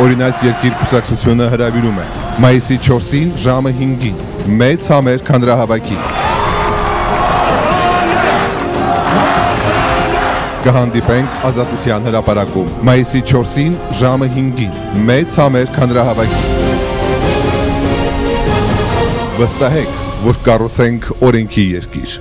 Օրինաց երկիր կուսակցությունը հրավիրում է մայիսի 4-ին ժամը 5-ին մեծ համերգ հանրահավաքի։ Կհանդիպենք Ազատության հրապարակում մայիսի 4-ին ժամը 5-ին մեծ համերգ հանրահավաքի։ Վստահեք, որ կառուցենք օրենքի երկիր։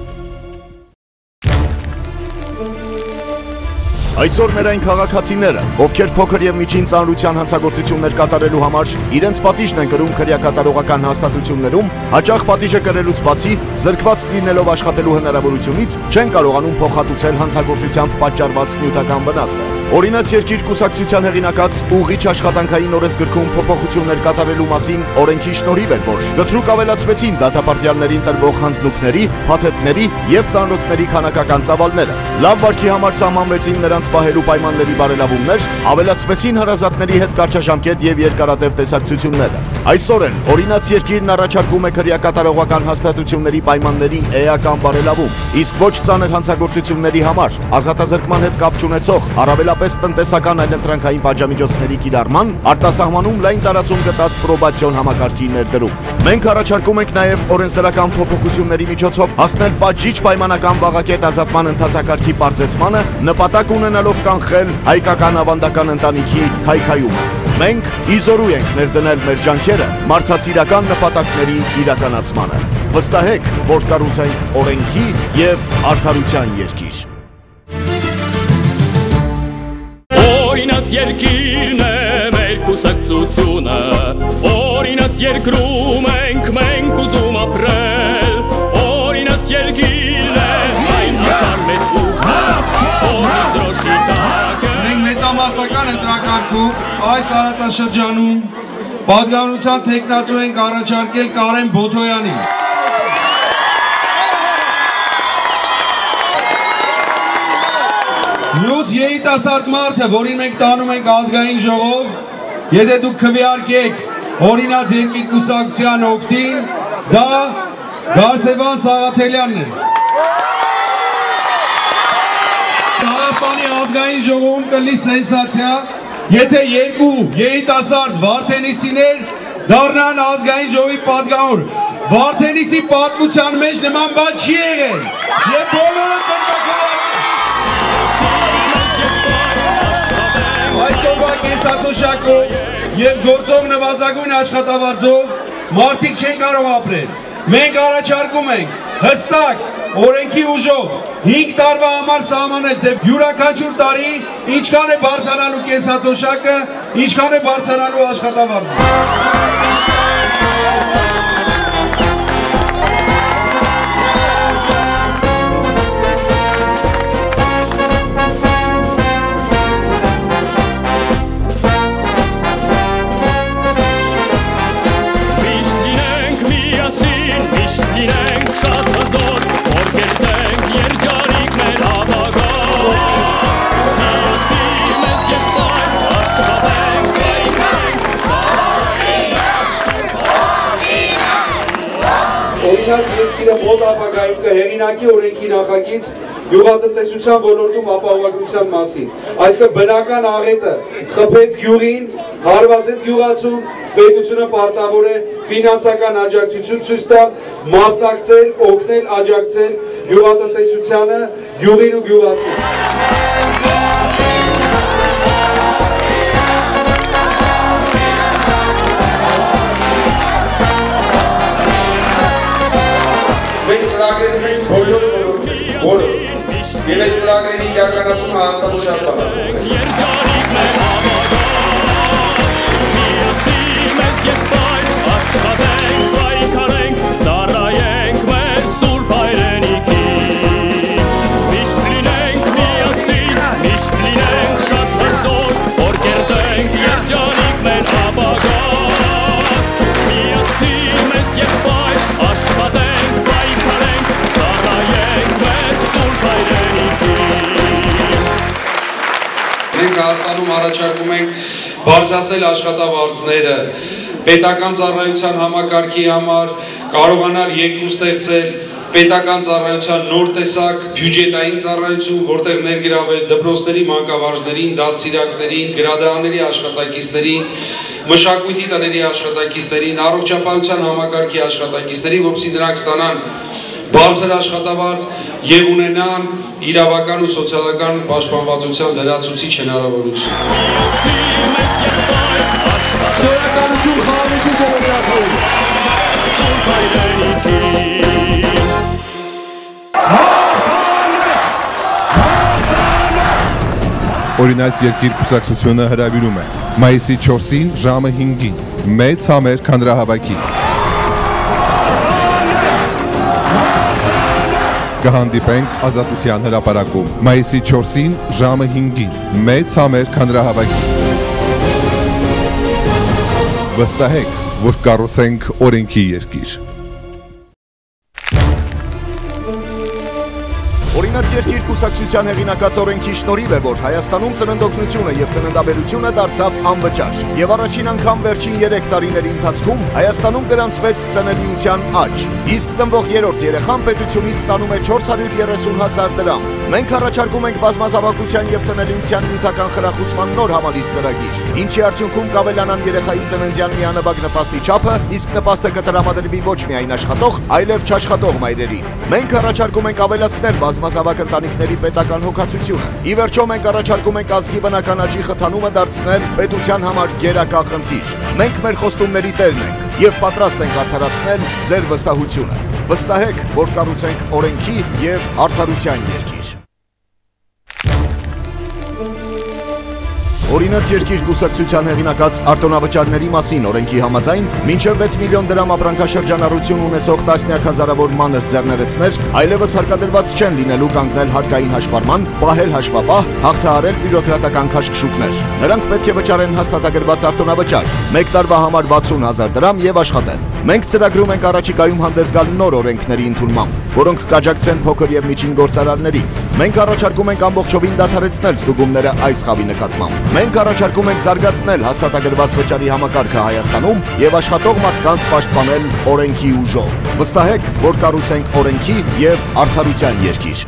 Այսօր մեր այն քաղաքացիները, ովքեր փոքր եւ միջին ծանրության հանցագործություններ կատարելու համար իրենց պատիժն են կրում քրեակատարողական հաստատություններում, հաճախ պատիժը կրելուց բացի զրկված լինելով աշխատելու հնարավորությունից չեն կարողանում փոխհատուցել հանցագործությամբ պատճառված նյութական վնասը։ Օրինաց երկիր կուսակցության հեղինակած ուղիչ աշխատանքային օրենսգրքում փոփոխություններ կատարելու մասին օրենքի շնորհիվ էր, որ գտրուկ ավելացվեցին դատապարտյալներին տրվող հանձնուկների, փաթեթների եւ ծանրոցների քանակական ծավալները։ Լավ վարքի համար սահմանվեցին նրանց պահելու պայմանների բարելավումներ, ավելացվեցին հարազատների հետ կարճաժամկետ եւ երկարատև տեսակցությունները։ Այսօր էլ օրինաց երկիրն առաջարկում է քրեակատարողական հաստատությունների պայմանների էական բարելավում, իսկ ոչ ծանր հանցագործությունների համար ազատազրկման հետ կապ չունեցող առավելապես տնտեսական այլընտրանքային պատժամիջոցների կիրառման արտասահմանում լայն տարածում գտած պրոբացիոն համակարգի ներդրում։ Մենք առաջարկում ենք նաեւ օրենսդրական փոփոխությունների միջոցով հասնել պատժիչ պայմանական վաղակետ ազատման ընթացակարգի պարզեցմանը, նպատակ ունենալով կանխել հայկական ավանդական ընտանիքի քայքայումը։ Մենք իզորու ենք ներդնել մեր ջանքերը մարդասիրական նպատակների իրականացմանը։ Վստահեք, որ կառուցենք օրենքի եւ արդարության երկիր։ Օրինաց երկիրն է մեր կուսակցությունը, օրինաց երկրում ենք մենք ուզում ապրել, օրինաց երկիրն է այն ակարմեծ ուղը, օրին դրոշի տակ է։ Մենք մեծամասնական ընտրակարգում այս տարածաշրջանում պատգամության թեկնածու ենք առաջարկել Կարեն Բոթոյանին։ Մյուս երիտասարդ մարդը, որին մենք տանում ենք ազգային ժողով, եթե դուք քվեարկեք օրինաց երկիր կուսակցության օգտին, դա Գարսևան Սաղաթելյանն է։ Հայաստանի ազգային ժողովում կլինի սենսացիա, եթե երկու երիտասարդ վարդենիսիներ դառնան ազգային ժողովի պատգամավոր։ Վարդենիսի պատմության մեջ նման բան չի եղել։ Եվ բոլորը տնտեսական այսօրվա կենսաթոշակով եւ գործող նվազագույն աշխատավարձով մարդիկ չեն կարող ապրել։ Մենք առաջարկում ենք հստակ օրենքի ուժով 5 տարվա համար սահմանել, թե յուրաքանչյուր տարի ինչքան է բարձրանալու կենսաթոշակը, ինչքան է բարձրանալու աշխատավարձը։ Օրինաց երկիրը մոտ ապագայում կհեղինակի օրենքի նախագիծ գյուղատնտեսության ոլորտում ապահովագրության մասին։ Այսինքն բնական աղետը խփեց գյուղին, հարվածեց գյուղացուն, պետությունը պարտավոր է ֆինանսական աջակցություն ցույց տալ, մասնակցել, օգնել, աջակցել գյուղատնտեսությանը, գյուղին ու գյուղացուն։ Մենք ծրագրեր ենք բոլոր եւ այդ ծրագրերի իրականացումը հաստատու շատ բավարարություն Մենք Հայաստանում առաջարկում ենք բարձրացնել աշխատավարձները, պետական ծառայության համակարգի համար կարողանալ երկու ստեղծել, պետական ծառայության նոր տեսակ բյուջետային ծառայություն, որտեղ ներգրավել դպրոցների մանկավարժներին, դաստիարակներին, գրադարանների աշխատակիցներին, մշակույթի տների աշխատակիցներին, առողջապահության համակարգի աշխատակիցներին, որպեսզի նրանք ստանան բարձր աշխատավարձ եւ ունենան իրավական ու սոցիալական պաշտպանվածության լրացուցիչ հնարավորություն։ Շնորհակալություն խաղաղի ժողովրդին։ Օրինաց երկիր կուսակցությունը հրավիրում է մայիսի 4-ին ժամը 5-ին մեծ համեր քանդրահավաքի։ Կհանդիպենք Ազատության հրապարակում մայիսի 4-ին ժամը 5-ին մեծ համեր քանդրահավաքի։ Վստահեք, որ կառուցենք օրենքի երկիր։ Օրինաց երկիր կուսակցության հեղինակած օրենքի շնորհիվ է, որ Հայաստանում ծննդօգնությունը եւ ծննդաբերությունը դարձավ անվճար։ Եվ առաջին անգամ վերջին 3 տարիների ընթացքում Հայաստանում գրանցվեց ծնելիության աճ։ Իսկ ծնվող երրորդ երեխան պետությունից ստանում է 430,000 դրամ։ Մենք առաջարկում ենք բազմազավակության եւ ծնելիության նյութական խրախուսման նոր համալիր ծրագիր, ինչի արդյունքում կավելանան երեխայի ծննդյան միանվագ նպաստի չափը, իսկ նպաստը կտրամադրվի ոչ միայն աշխատող, այլև չաշխատող մայրերին։ Մենք առաջարկում ենք ավելացնել բազմազավակ ընտանիքների պետական հոգացությունը։ Ի վերջո մենք առաջարկում ենք ազգի բնական աճի խթանումը դարձնել պետության համար գերակա խնդիր։ Մենք մեր խոստումների տերն ենք եւ պատրաստ ենք արդարացնել ձեր վստահությունը։ Վստահեք, որ կառուցենք օրենքի եւ արդարության երկիր։ Օրինաց երկիր կուսակցության հեղինակած արտոնավճարների մասին օրենքի համաձայն մինչև 6 միլիոն դրամ ապրանքաշրջանառություն ունեցող տասնյակ հազարավոր մանր ձեռներեցներ այլևս հարկադրված չեն լինելու կանգնել հարկային հաշվառման, պահել հաշվապահ, հաղթահարել բյուրոկրատական քաշքշուկներ։ Նրանք պետք է վճարեն հաստատագրված արտոնավճար, 1 տարվա համար 60,000 դրամ եւ աշխատեն։ Մենք ծրագրում ենք առաջիկայում հանդես գալ նոր օրենքների ընդունմամբ, որոնք կաջակցեն փոքր եւ միջին գործարարներին։ Մենք առաջարկում ենք ամբողջովին դադարեցնել ստուգումները այս խավի նկատմամբ։ Մենք առաջարկում ենք զարգացնել հաստատագրված վճարի համակարգը Հայաստանում եւ աշխատող մարդկանց պաշտպանել օրենքի ուժով։ Վստահեք, որ կառուցենք օրենքի եւ արդարության երկիր։